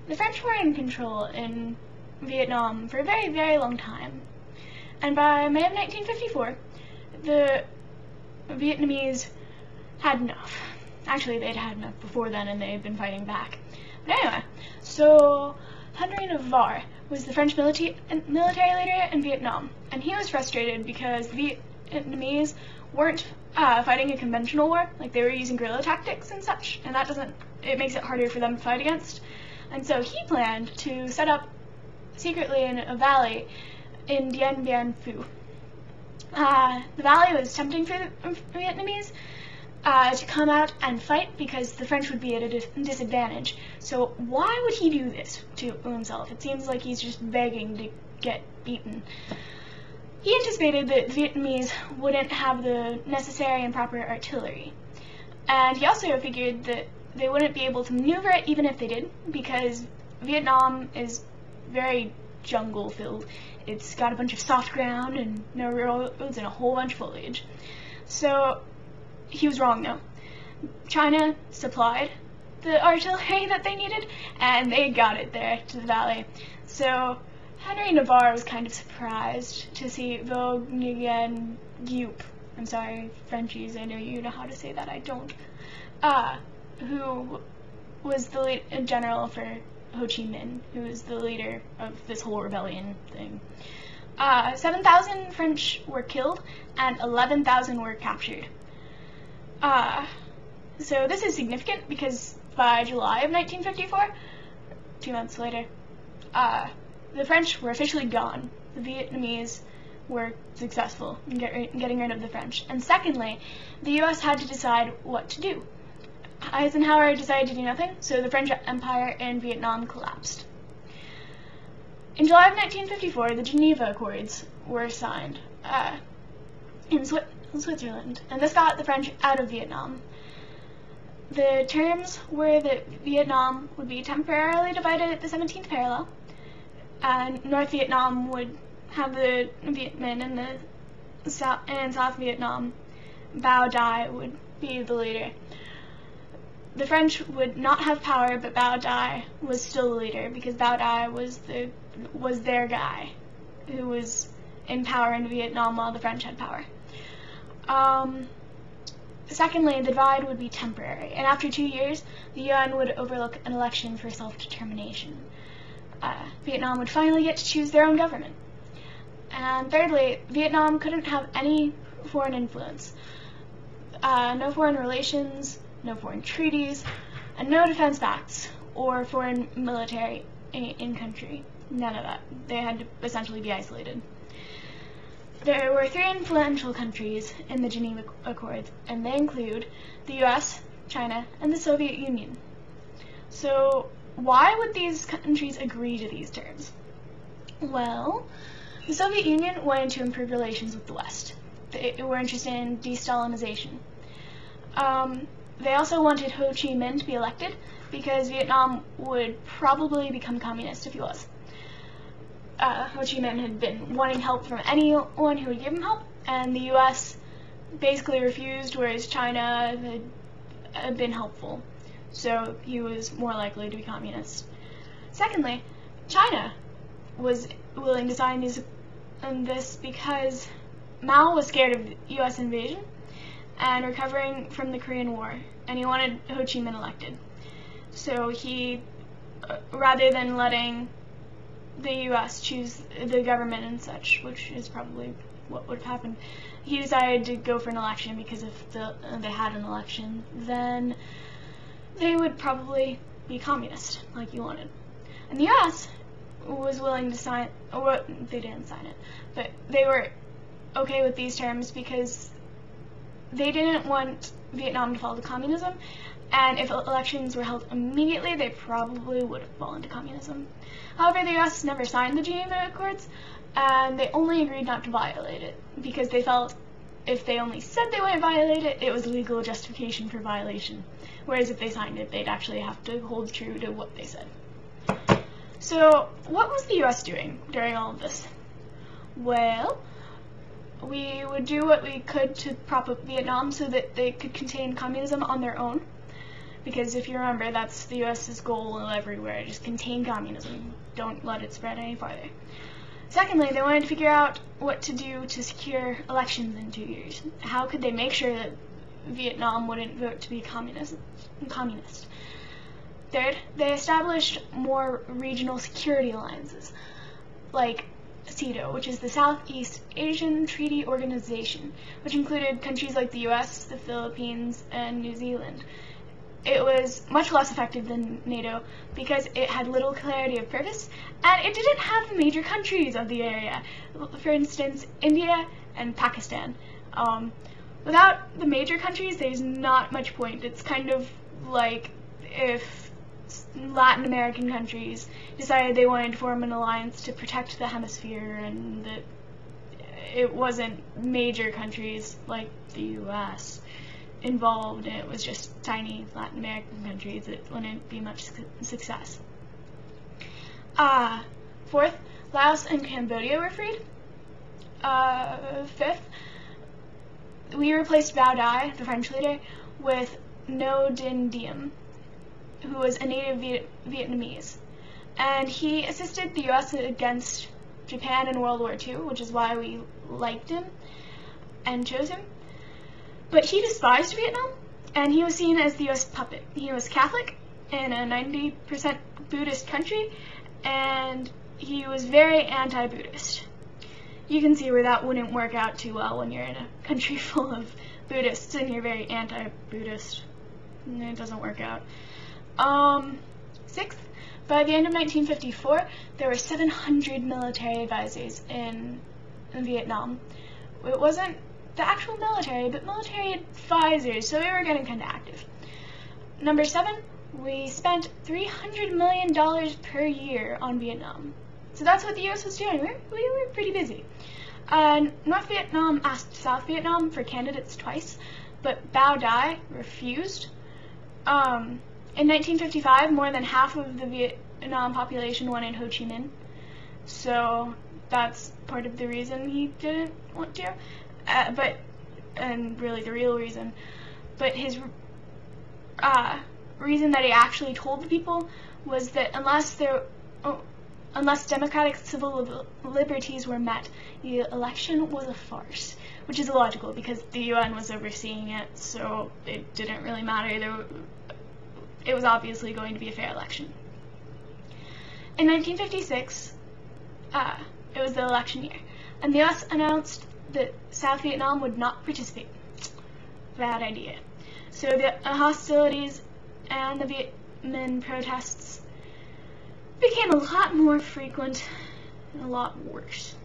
the French were in control in Vietnam for a very, very long time. And by May of 1954, the Vietnamese had enough. Actually, they'd had enough before then, and they had been fighting back. But anyway, so Henri Navarre was the French military leader in Vietnam, and he was frustrated because the Vietnamese weren't fighting a conventional war, like they were using guerrilla tactics and such, and it makes it harder for them to fight against. And so he planned to set up secretly in a valley in Dien Bien Phu. The valley was tempting for the Vietnamese to come out and fight because the French would be at a disadvantage. So why would he do this to himself? It seems like he's just begging to get beaten. He anticipated that the Vietnamese wouldn't have the necessary and proper artillery. And he also figured that they wouldn't be able to maneuver it even if they did, because Vietnam is very jungle-filled. It's got a bunch of soft ground and no roads and a whole bunch of foliage. So he was wrong, though. China supplied the artillery that they needed, and they got it there to the valley. So Henri Navarre was kind of surprised to see Nguyen Giup, I'm sorry, Frenchies, I know you know how to say that, I don't, who was the general for Ho Chi Minh, who was the leader of this whole rebellion thing. 7,000 French were killed, and 11,000 were captured. So this is significant because by July of 1954, 2 months later, the French were officially gone. The Vietnamese were successful in getting rid of the French. And secondly, the U.S. had to decide what to do. Eisenhower decided to do nothing, so the French Empire in Vietnam collapsed. In July of 1954, the Geneva Accords were signed in Switzerland, and this got the French out of Vietnam. The terms were that Vietnam would be temporarily divided at the 17th parallel, and North Vietnam would have the Viet Minh, and South Vietnam, Bao Dai would be the leader. The French would not have power, but Bao Dai was still the leader because Bao Dai was their guy who was in power in Vietnam while the French had power. Secondly, the divide would be temporary, and after 2 years, the UN would overlook an election for self-determination. Vietnam would finally get to choose their own government. And thirdly, Vietnam couldn't have any foreign influence. No foreign relations, no foreign treaties, and no defense pacts or foreign military in country. None of that. They had to essentially be isolated. There were 3 influential countries in the Geneva Accords, and they include the US, China, and the Soviet Union. So why would these countries agree to these terms? Well, the Soviet Union wanted to improve relations with the West. They were interested in de-Stalinization. They also wanted Ho Chi Minh to be elected because Vietnam would probably become communist if he was. Ho Chi Minh had been wanting help from anyone who would give him help, and the US basically refused, whereas China had been helpful. So he was more likely to be communist. Secondly, China was willing to sign this because Mao was scared of US invasion and recovering from the Korean War, and he wanted Ho Chi Minh elected. So he, rather than letting the US choose the government and such, which is probably what would have happened, he decided to go for an election because if they had an election, then they would probably be communist, like he wanted. And the US was willing to sign, or they didn't sign it, but they were okay with these terms because they didn't want Vietnam to fall to communism, and if elections were held immediately, they probably would have fallen to communism. However, the US never signed the Geneva Accords, and they only agreed not to violate it, because they felt if they only said they wouldn't violate it, it was legal justification for violation. Whereas if they signed it, they'd actually have to hold true to what they said. So, what was the US doing during all of this? Well, we would do what we could to prop up Vietnam so that they could contain communism on their own. because if you remember, that's the US's goal everywhere, just contain communism, don't let it spread any farther. Secondly, they wanted to figure out what to do to secure elections in 2 years. How could they make sure that Vietnam wouldn't vote to be communist? Third, they established more regional security alliances, like SEATO, which is the Southeast Asian Treaty Organization, which included countries like the US, the Philippines, and New Zealand. It was much less effective than NATO because it had little clarity of purpose, and it didn't have the major countries of the area, for instance, India and Pakistan. Without the major countries, there's not much point. It's kind of like if Latin American countries decided they wanted to form an alliance to protect the hemisphere, and that it wasn't major countries like the US involved, and it was just tiny Latin American countries, it wouldn't be much success. Fourth, Laos and Cambodia were freed. Fifth, we replaced Bao Dai, the French leader, with Ngo Dinh Diem, who was a native Vietnamese. And he assisted the US against Japan in World War II, which is why we liked him and chose him. But he despised Vietnam, and he was seen as the US puppet. He was Catholic in a 90% Buddhist country, and he was very anti-Buddhist. You can see where that wouldn't work out too well when you're in a country full of Buddhists and you're very anti-Buddhist. It doesn't work out. Sixth, by the end of 1954, there were 700 military advisors in Vietnam. It wasn't the actual military, but military advisors, so they were getting kind of active. Number 7, we spent $300 million per year on Vietnam. So that's what the US was doing. We were pretty busy. North Vietnam asked South Vietnam for candidates twice, but Bao Dai refused. In 1955, more than half of the Vietnam population wanted Ho Chi Minh, so that's part of the reason he didn't want to. And really the real reason. But his reason that he actually told the people was that unless democratic civil liberties were met, the election was a farce, which is illogical because the UN was overseeing it, so it didn't really matter. It was obviously going to be a fair election. In 1956, it was the election year, and the US announced that South Vietnam would not participate. Bad idea. So the hostilities and the Viet Minh protests became a lot more frequent and a lot worse,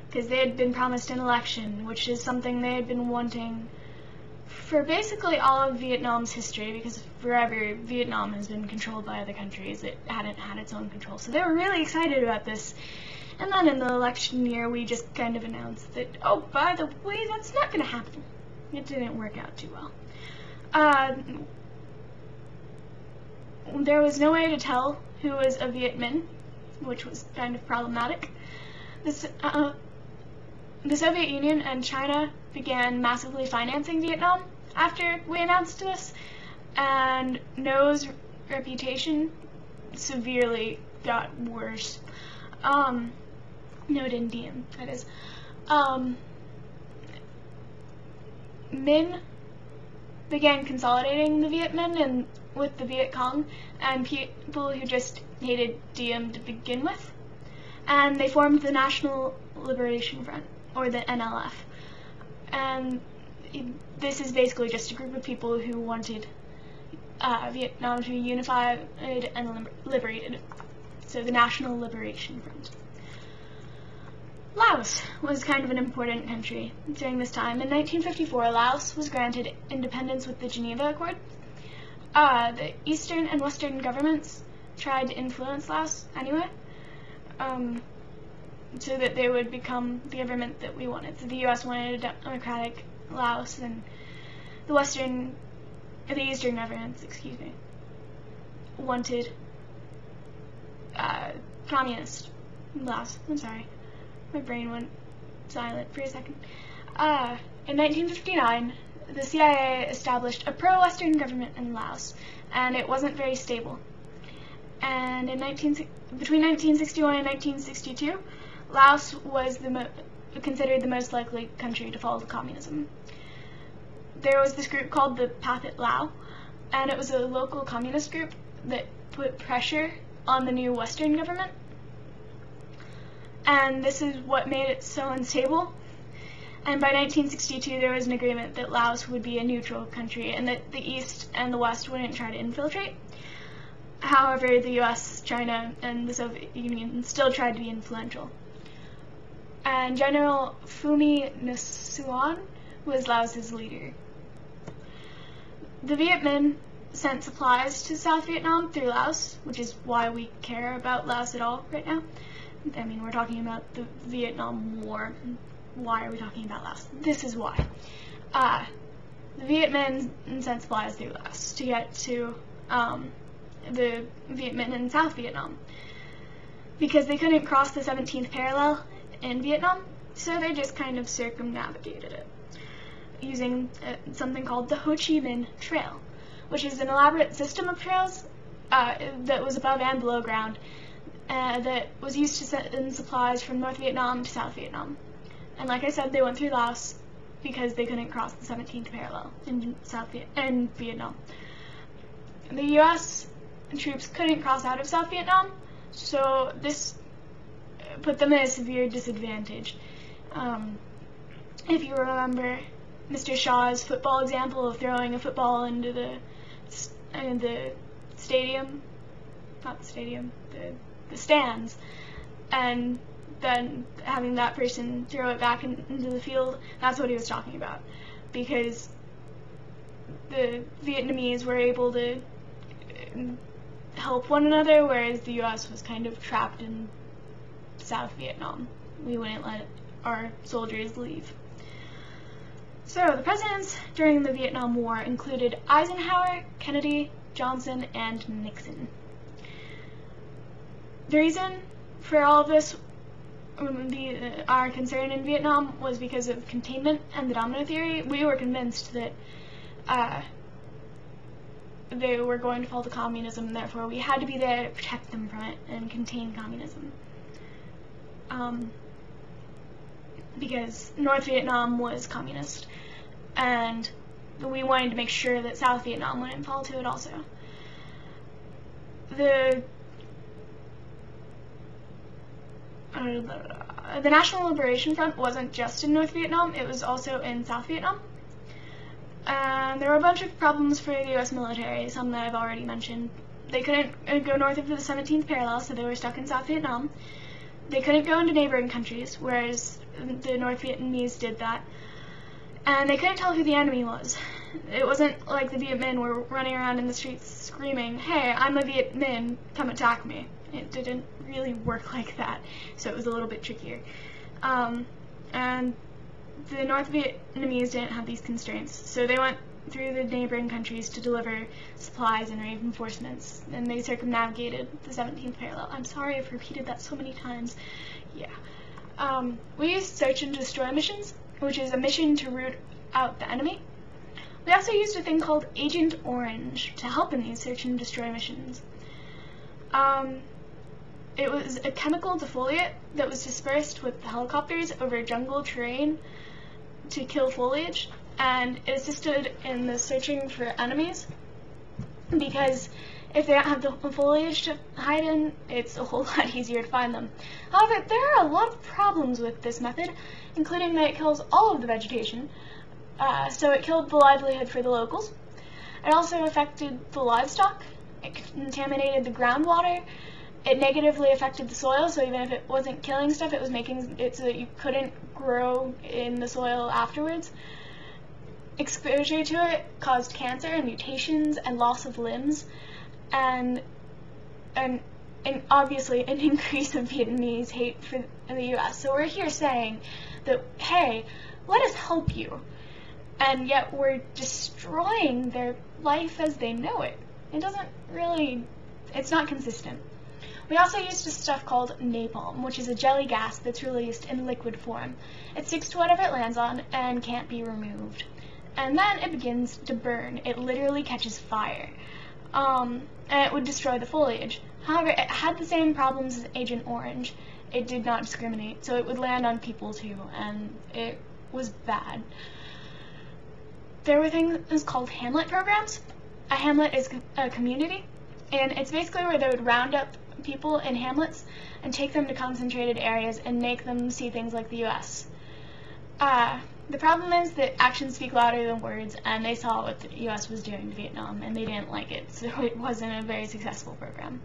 because they had been promised an election, which is something they had been wanting for basically all of Vietnam's history, because forever Vietnam has been controlled by other countries. It hadn't had its own control, so they were really excited about this. And then in the election year, we just kind of announced that, oh, by the way, that's not going to happen. It didn't work out too well. There was no way to tell who was a Viet Minh, which was kind of problematic. The Soviet Union and China began massively financing Vietnam after we announced this, and Ngo's reputation severely got worse. Ngo Dinh Diem, that is. Minh began consolidating the Viet Minh and with the Viet Cong and people who just hated Diem to begin with, and they formed the National Liberation Front, or the NLF. And this is basically just a group of people who wanted Vietnam to be unified and liberated. So the National Liberation Front. Laos was kind of an important country during this time. In 1954, Laos was granted independence with the Geneva Accord. The Eastern and Western governments tried to influence Laos anyway, so that they would become the government that we wanted. So the US wanted a democratic Laos, and the Eastern governments, wanted communist Laos. I'm sorry, my brain went silent for a second. In 1959, the CIA established a pro-Western government in Laos, and it wasn't very stable. And between 1961 and 1962, Laos was considered the most likely country to fall to communism. There was this group called the Pathet Lao, and it was a local communist group that put pressure on the new Western government. And this is what made it so unstable. And by 1962, there was an agreement that Laos would be a neutral country and that the East and the West wouldn't try to infiltrate. However, the US, China, and the Soviet Union still tried to be influential. And General Phoumi Nosauan was Laos's leader. The Viet Minh sent supplies to South Vietnam through Laos, which is why we care about Laos at all right now. I mean, we're talking about the Vietnam War. Why are we talking about Laos? This is why. The Viet Minh sent supplies through Laos to get to the Viet Minh in South Vietnam, because they couldn't cross the 17th parallel in Vietnam, so they just kind of circumnavigated it using something called the Ho Chi Minh Trail, which is an elaborate system of trails that was above and below ground that was used to send supplies from North Vietnam to South Vietnam. And like I said, they went through Laos because they couldn't cross the 17th parallel in Vietnam. The US troops couldn't cross out of South Vietnam, so this put them at a severe disadvantage. If you remember Mr. Shaw's football example of throwing a football into the stadium, not the stadium, the stands, and then having that person throw it back into the field, that's what he was talking about, because the Vietnamese were able to help one another, whereas the US was kind of trapped in South Vietnam. We wouldn't let our soldiers leave. So the presidents during the Vietnam War included Eisenhower, Kennedy, Johnson, and Nixon. The reason for all of this, our concern in Vietnam, was because of containment and the domino theory. We were convinced that they were going to fall to communism, therefore we had to be there to protect them from it and contain communism. Because North Vietnam was communist, and we wanted to make sure that South Vietnam wouldn't fall to it also. The National Liberation Front wasn't just in North Vietnam, it was also in South Vietnam. And there were a bunch of problems for the US military, some that I've already mentioned. They couldn't go north of the 17th parallel, so they were stuck in South Vietnam. They couldn't go into neighboring countries, whereas the North Vietnamese did that. And they couldn't tell who the enemy was. It wasn't like the Viet Minh were running around in the streets screaming, "Hey, I'm a Viet Minh, come attack me." It didn't really work like that, so it was a little bit trickier. And the North Vietnamese didn't have these constraints, so they went through the neighboring countries to deliver supplies and reinforcements, and they circumnavigated the 17th parallel. I'm sorry I've repeated that so many times. Yeah. We used search and destroy missions, which is a mission to root out the enemy. We also used a thing called Agent Orange to help in these search and destroy missions. It was a chemical defoliant that was dispersed with helicopters over jungle terrain to kill foliage, and it assisted in the searching for enemies, because if they don't have the foliage to hide in, it's a whole lot easier to find them. However, there are a lot of problems with this method, including that it kills all of the vegetation, so it killed the livelihood for the locals. It also affected the livestock, it contaminated the groundwater, it negatively affected the soil, so even if it wasn't killing stuff, it was making it so that you couldn't grow in the soil afterwards. Exposure to it caused cancer and mutations and loss of limbs, and obviously an increase of Vietnamese hate for the US. So we're here saying that, hey, let us help you, and yet we're destroying their life as they know it. It's not consistent. We also used a stuff called napalm, which is a jelly gas that's released in liquid form. It sticks to whatever it lands on and can't be removed. and then it begins to burn. It literally catches fire, and it would destroy the foliage. However, it had the same problems as Agent Orange. It did not discriminate, so it would land on people too, and it was bad. There were things called hamlet programs. A hamlet is a community, and it's basically where they would round up people in hamlets and take them to concentrated areas and make them see things like the U.S. The problem is that actions speak louder than words, and they saw what the U.S. was doing to Vietnam, and they didn't like it, so it wasn't a very successful program.